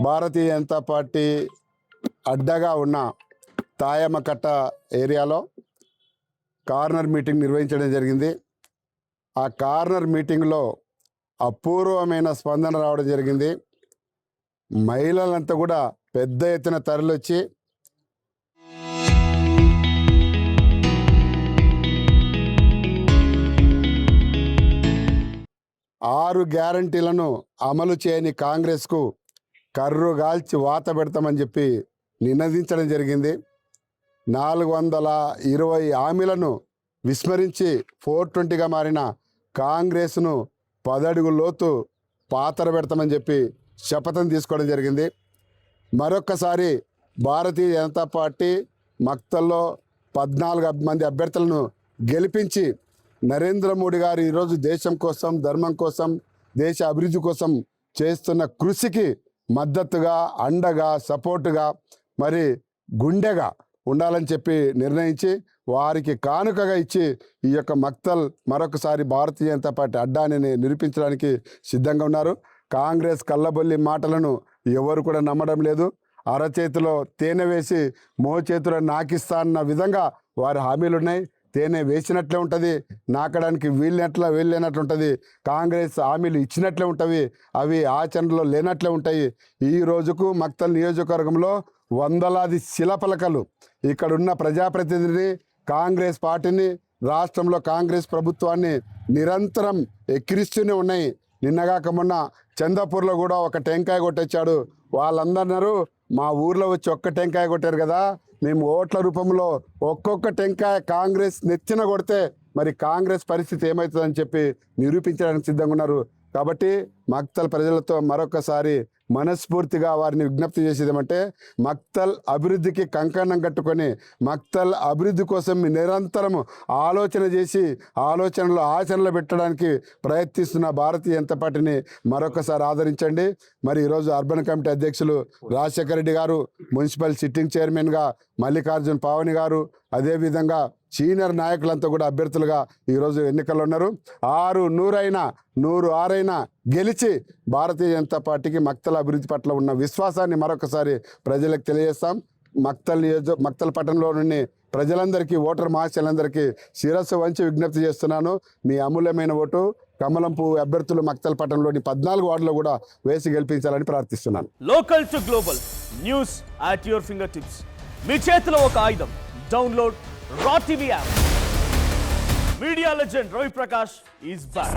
Bharatiya Janata party అడ్డగా ఉన్న తాయమ్మకట్ట ఏరియాలో కార్నర్ మీటింగ్ నిర్వహించడం జరిగింది. ఆ కార్నర్ మీటింగ్లో అపూర్వమైన స్పందన రావడం జరిగింది. మహిళలంతా కూడా పెద్ద ఎత్తున తరలివచ్చి ఆరు గ్యారంటీలను అమలు చేయని కాంగ్రెస్కు కర్రుగాల్చి వాత పెడతామని చెప్పి నినదించడం జరిగింది. 420 హామీలను విస్మరించి 420గా మారిన కాంగ్రెస్ను 10 అడుగుల లోతు పాతర పెడతామని చెప్పి శపథం తీసుకోవడం జరిగింది. మరొక్కసారి భారతీయ జనతా పార్టీ మక్తల్లో 14 మంది అభ్యర్థులను గెలిపించి నరేంద్ర మోడీ గారు ఈరోజు దేశం కోసం, ధర్మం కోసం, దేశ అభివృద్ధి కోసం చేస్తున్న కృషికి మద్దతుగా, అండగా, సపోర్టుగా, మరి గుండెగా ఉండాలని చెప్పి నిర్ణయించి వారికి కానుకగా ఇచ్చి ఈ యొక్క మక్తల్ మరొకసారి భారతీయ జనతా పార్టీ అడ్డాని నిరూపించడానికి సిద్ధంగా ఉన్నారు. కాంగ్రెస్ కళ్ళబొల్లి మాటలను ఎవరు కూడా నమ్మడం లేదు. అరచేతిలో తేనె వేసి మోచేతిలో నాకిస్తా అన్న విధంగా వారి హామీలు ఉన్నాయి. తేనె వేసినట్లే ఉంటుంది, నాకడానికి వీళ్ళనట్లు ఉంటుంది. కాంగ్రెస్ హామీలు ఇచ్చినట్లే ఉంటవి, అవి ఆచరణలో లేనట్లే ఉంటాయి. ఈ రోజుకు మక్తల్ నియోజకవర్గంలో వందలాది శిలాఫలకాలు ఇక్కడున్న ప్రజాప్రతినిధిని, కాంగ్రెస్ పార్టీని, రాష్ట్రంలో కాంగ్రెస్ ప్రభుత్వాన్ని నిరంతరం ఎక్కిరిస్తూనే ఉన్నాయి. నిన్నగాక మొన్న చందాపూర్లో కూడా ఒక టెంకాయ కొట్టొచ్చాడు. వాళ్ళందరూ మా ఊర్లో వచ్చి ఒక్క టెంకాయ కొట్టారు కదా, మేము ఓట్ల రూపంలో ఒక్కొక్క టెంకాయ కాంగ్రెస్ నెచ్చిన కొడితే మరి కాంగ్రెస్ పరిస్థితి ఏమవుతుందని చెప్పి నిరూపించడానికి సిద్ధంగా ఉన్నారు. కాబట్టి మక్తల్ ప్రజలతో మరొకసారి మనస్ఫూర్తిగా వారిని విజ్ఞప్తి చేసేది ఏమంటే, మక్తల్ అభివృద్ధికి కంకణం కట్టుకొని మక్తల్ అభివృద్ధి కోసం నిరంతరం ఆలోచన చేసి ఆలోచనలు ఆచరణలో పెట్టడానికి ప్రయత్నిస్తున్న భారతీయ జనతా పార్టీని మరొకసారి ఆదరించండి. మరి ఈరోజు అర్బన్ కమిటీ అధ్యక్షులు రాజశేఖర రెడ్డి గారు, మున్సిపల్ సిట్టింగ్ చైర్మన్గా మల్లికార్జున్ పావని గారు, అదేవిధంగా సీనియర్ నాయకులంతా కూడా అభ్యర్థులుగా ఈరోజు ఎన్నికల్లో ఉన్నారు. 100 గెలిచి భారతీయ జనతా పార్టీకి మక్తల్ అభివృద్ధి పట్ల ఉన్న విశ్వాసాన్ని మరొకసారి ప్రజలకు తెలియజేస్తాం. మక్తల్ పట్టణంలో నుండి ప్రజలందరికీ, ఓటర్ మహాశయులందరికీ శిరస్సు వంచి విజ్ఞప్తి చేస్తున్నాను. మీ అమూల్యమైన ఓటు కమలం పువ్వు అభ్యర్థులు మక్తల్ పట్టణంలోని 14 వార్డులో కూడా వేసి గెలిపించాలని ప్రార్థిస్తున్నాను. Local to global news at your fingertips. మీ చేతిలో ఒక ఆయుధం. Download R TV app. Media legend Ravi Prakash is back.